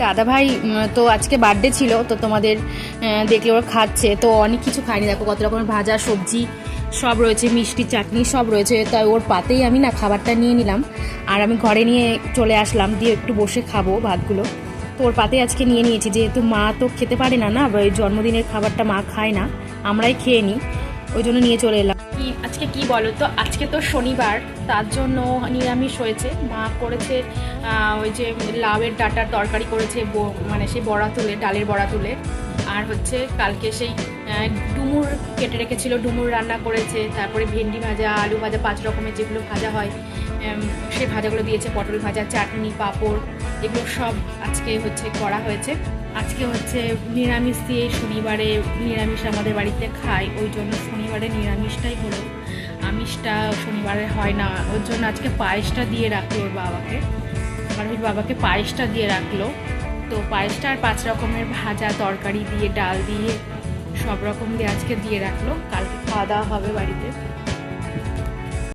দাদা ভাই তো আজকে বার্থডে ছিল, তো তোমাদের দেখলে ওরা খাচ্ছে, তো অনেক কিছু খায়নি। দেখো কত রকমের ভাজা সবজি সব রয়েছে, মিষ্টি চাটনি সব রয়েছে। তাই ওর পাতেই আমি না খাবারটা নিয়ে নিলাম, আর আমি ঘরে নিয়ে চলে আসলাম, দিয়ে একটু বসে খাবো ভাতগুলো। তো ওর পাতেই আজকে নিয়ে নিয়েছি, যেহেতু মা তো খেতে পারে না, না ওই জন্মদিনের খাবারটা মা খায় না, আমরাই খেয়ে নিই, ওই জন্য নিয়ে চলে এলাম। আজকে কি বলো তো, আজকে তো শনিবার, তার জন্য নিরামিষ হয়েছে। মা করেছে ওই যে লাউয়ের ডাঁটার তরকারি করেছে, মানে সেই বড়া তুলে, ডালের বড়া তুলে। আর হচ্ছে কালকে সেই ডুমুর কেটে রেখেছিল, ডুমুর রান্না করেছে। তারপরে ভেন্ডি ভাজা, আলু ভাজা, 5 রকমের যেগুলো ভাজা হয় সেই ভাজাগুলো দিয়েছে, পটল ভাজা, চাটনি, পাঁপড়, এগুলো সব আজকে হচ্ছে করা হয়েছে। আজকে হচ্ছে নিরামিষ দিয়ে, শনিবারে নিরামিষ আমাদের বাড়িতে খায়, ওই জন্য শনিবারে নিরামিষটাই হলো, আমিষটা শনিবারে হয় না। ওর জন্য আজকে পায়েসটা দিয়ে রাখলো ওর বাবাকে, আর ওর বাবাকে পায়েসটা দিয়ে রাখলো। তো পায়েসটা আর 5 রকমের ভাজা তরকারি দিয়ে, ডাল দিয়ে, সব রকম দিয়ে আজকে দিয়ে রাখলো। কালকে খাওয়া দাওয়া হবে বাড়িতে।